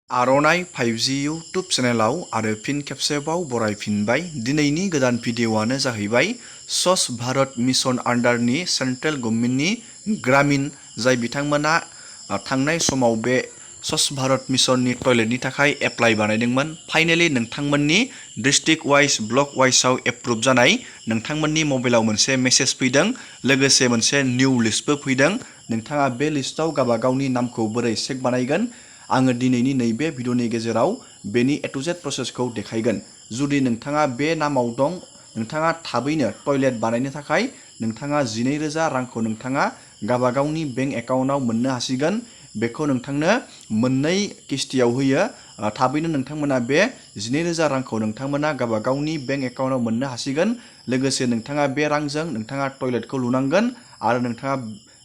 आर'नाइ 5G YouTube चेनेलाव आरो फिन खेबसेबाव बरायफिनबाय। दिनैनि गोदान भिडिअ'आनो जाहैबाय स्वच्छ भारत मिशन आन्डारनि सेन्ट्रेल गभर्नमेन्टनि ग्रामीण जाय बिथांमोना थांनाय समाव बे स्वच्छ भारत मिशननि टयलेटनि थाखाय एप्लाइ बानायदोंमोन। फाइनेलि नोंथांमोननि डिस्ट्रिक्ट वाइज ब्लक वाइजआव एप्रुभ जानाय नोंथांमोननि मबाइलाव मोनसे मेसेज फैदों, लोगोसे मोनसे निउ लिस्टबो फैदों। नोंथाङा बे लिस्टआव गावबा गावनि नामखौ बोरै चेक बानायगोन आङो दिनैनि नैबे भिडिअनि गेजेराव बेनि A to Z प्रसेसखौ देखायगोन। जुदि नोंथाङा बे नामाव दं, नोंथाङा थाबैनो टयलेट बानायनो थाखाय नोंथाङा 12,000 रांखौ नोंथाङा गावबा गावनि बेंक एकाउन्टआव मोननो हासिगोन। बेखौ नोंथांनो मोननै किस्तियाव होयो। थाबैनो नोंथांमोना बे 12,000 रांखौ नोंथांमोना गावबा गावनि बेंक एकाउन्टआव मोननो हासिगोन। लोगोसे नोंथाङा बे रांजों नोंथाङा टयलेटखौ लुनांगोन आरो नोंथाङा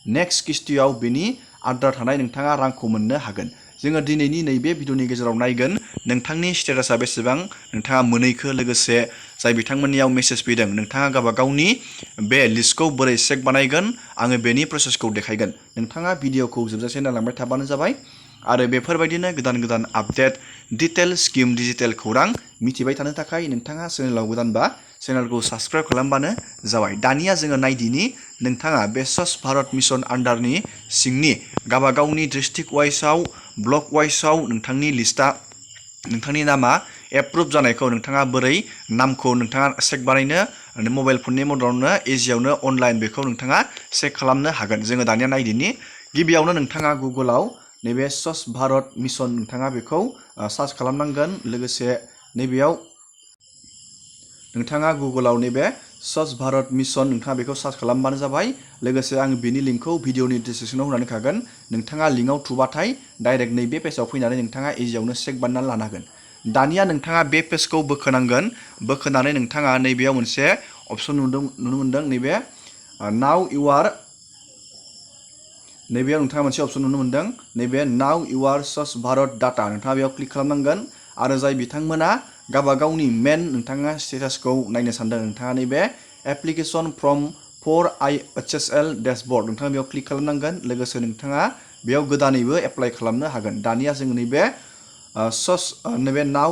नेक्स्ट किस्तियाव बेनि आद्रा थानाय नोंथाङा रांखौ मोननो हागोन। जोङो दिनैनि नैबे भिडिअनि गेजेराव नायगोन नोंथांनि स्टेटासा बेसेबां, नोंथाङा मोनैखो, लोगोसे जाय बिथांमोननियाव मेसेज फैदों नोंथाङा गावबा गावनि बे लिस्टखौ बोरै चेक बानायगोन आङो बेनि प्रसेसखौ देखायगोन। नोंथाङा भिडिअखौ जोबजासे नायलांबाय थाबानो जाबाय आरो बेफोरबायदिनो गोदान गोदान आपडेट, डिटेल स्किम, डिजिटेल खौरां मिथिबाय थानो थाखाय नोंथाङा चेनेलाव गोदानबा चेनेलखौ साबस्क्राइब खालामबानो जाबाय। दानिया जोङो नायदिनि नोंथाङा बे स्वच्छ भारत मिशन आन्डारनि सिंनि गावबा गावनि डिस्ट्रिक्ट वाइजआव ब्लक वाइजआव नोंथांनि लिस्टआ, नोंथांनि नामा एप्रुभ जानायखौ नोंथाङा बोरै नामखौ नोंथाङा चेक बानायनो मबाइल फननि मददावनो इजियावनो अनलाइन बेखौ नोंथाङा चेक खालामनो हागोन। जोङो दानिया नायदिनि गिबियावनो नोंथाङा गुगोलाव नैबे स्वच्छ भारत मिशन नोंथाङा बेखौ सार्च खालामनांगोन। लोगोसे नैबेयाव नोंथाङा गुगोलाव नैबे स्वच्छ भारत मिशन नोंथाङा बेखौ सार्च खालामबानो जाबाय। लोगोसे आं बिनि लिंकखौ भिडिअनि डिसक्रिपसनाव होनानै थागोन। नोंथाङा लिंकआव थुबाथाय डाइरेक्ट नैबे पेजाव फैनानै नोंथाङा इजियावनो चेक बानायनानै लानो हागोन। दानिया नोंथाङा बे पेजखौ बोखोनांगोन। बोखोनानै नोंथाङा नैबेयाव मोनसे अपसन नुनो मोनदों, नैबे नाउ इउ आर, नैबेयाव नोंथाङा मोनसे अपसन नुनो मोनदों, नैबे नाउ इउ आर स्वच्छ भारत डाटा, नोंथाङा बेयाव क्लिक खालामनांगोन। आरो जाय बिथांमोना गावबा गावनि मेन नोंथाङा स्टेटासखौ नायनो सानदों, नोंथाङा नैबे application from for IHSL dashboard नोंथाङा बेयाव क्लिक खालामनांगोन। लोगोसे नोंथाङा बेयाव गोदानैबो एप्लाइ खालामनो हागोन। दानिया जों नैबे नैबे नाउ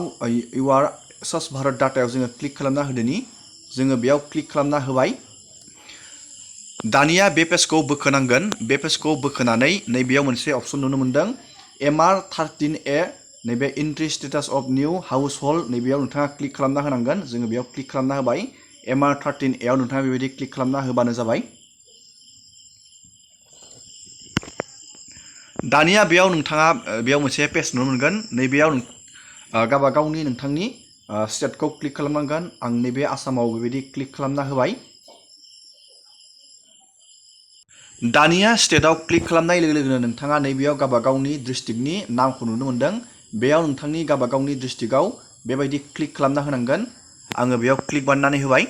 इउ आर स्वच्छ भारत डाटायाव जोङो क्लिक खालामना होदोनि, जोङो बेयाव क्लिक खालामना होबाय। दानिया बे पेजखौ बोखोनांगोन। बे पेजखौ बोखोनानै नैबेयाव मोनसे अपसन नुनो मोनदों MR13A, नैबे entry status of new household, नैबेयाव नोंथाङा क्लिक खालामना होनांगोन। जोङो बेयाव क्लिक खालामना होबाय। MR13A आव नोंथाङा बेबायदि क्लिक खालामना होबानो जाबाय। दानिया बेयाव नोंथाङा बेयाव मोनसे पेज नुनो मोनगोन। नैबेयाव गावबा गावनि नोंथांनि स्टेटखौ क्लिक खालामनांगोन। आं नैबे आसामाव बेबायदि क्लिक खालामना होबाय। दानिया स्टेटआव क्लिक खालामनाय लोगो लोगोनो नोंथाङा नैबेयाव गावबा गावनि डिस्ट्रिक्टनि नामखौ नुनो मोनदों। बेयाव नोंथांनि गावबा गावनि डिस्ट्रिक्टआव बेबायदि क्लिक खालामना होनांगोन। आङो बेयाव क्लिक बानायनानै होबाय।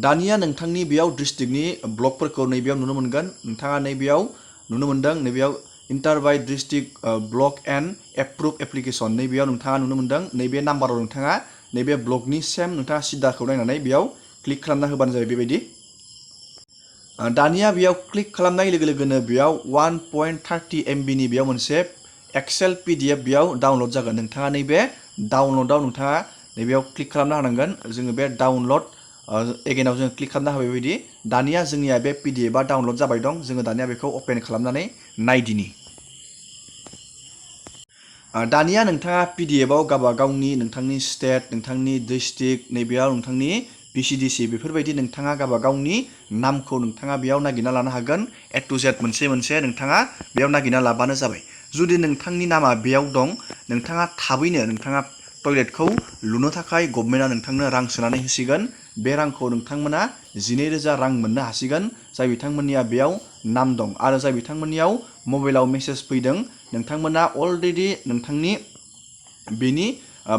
दानिया नोंथांनि बेयाव डिस्ट्रिक्टनि ब्लकफोरखौ नैबेयाव नुनो मोनगोन। नोंथाङा नैबेयाव नुनो मोनदों, नैबेयाव enter by district block and approve application, नैबेयाव नोंथाङा नुनो मोनदों। नैबे नाम्बाराव नोंथाङा नैबे ब्लकनि सेम नोंथाङा सिदाखौ नायनानै बेयाव क्लिक खालामना होबानो जाबाय। बेबायदि दानिया बेयाव क्लिक खालामनाय लोगो लोगोनो बेयाव 1.30 MB नि बेयाव मोनसे एक्सेल PDF बेयाव डाउनलड जागोन। नोंथाङा नैबे डाउनलडआव नोंथाङा नैबेयाव क्लिक खालामना होनांगोन। जोङो बे डाउनलड एगेनाव जोङो क्लिक खालामना होबाय। बेबायदि दानिया जोंनिया बे PDF आ डाउनलड जाबाय दं। जोङो दानिया बेखौ अपेन खालामनानै नायदिनि। दानिया नोंथाङा PDF आव गावबा गावनि नोंथांनि स्टेट, नोंथांनि डिस्ट्रिक्ट, नैबेयाव नोंथांनि VCDC बेफोरबायदि नोंथाङा गावबा गावनि नामखौ नोंथाङा बेयाव नागिरना लानो हागोन। A to Z मोनसे मोनसे नोंथाङा बेयाव नागिरना लाबानो जाबाय। जुदि नोंथांनि नामा बेयाव दं, नोंथाङा थाबैनो नोंथाङा टयलेटखौ लुनो थाखाय गभर्नमेन्टआ नोंथांनो रां सोनानै होसिगोन। बे रांखौ नोंथांमोना 12,000 रां मोननो हासिगोन जाय बिथांमोननिया बेयाव नाम दं। आरो जाय बिथांमोननियाव मबाइलाव मेसेज फैदों, नोंथांमोना अलरेडि नोंथांनि बेनि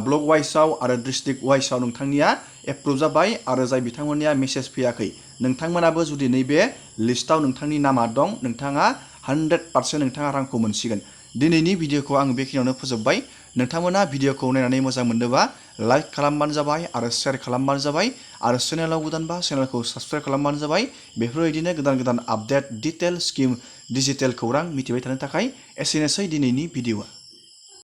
ब्लक वाइजआव आरो डिस्ट्रिक्ट वाइजआव नोंथांनिया एप्रुभ जाबाय। आरो जाय बिथांमोननिया मेसेज फैयाखै, नोंथांमोनाबो जुदि नैबे लिस्टआव नोंथांनि नामा दं, नोंथाङा 100% नोंथाङा रांखौ मोनसिगोन। दिनैनि भिडिअखौ आं बेखिनियावनो फोजोबबाय। नोंथांमोना भिडिअखौ नायनानै मोजां मोनदोंबा लाइक खालामबानो जाबाय आरो शेयार खालामबानो जाबाय। आरो चेनेलाव गोदानबा चेनेलखौ साबस्क्राइब खालामबानो जाबाय। बेफोरबायदिनो गोदान गोदान आपडेट, डिटेल स्किम, डिजिटेल खौरां मिथिबाय थानो थाखाय एसेनोसै दिनैनि भिडिअआ।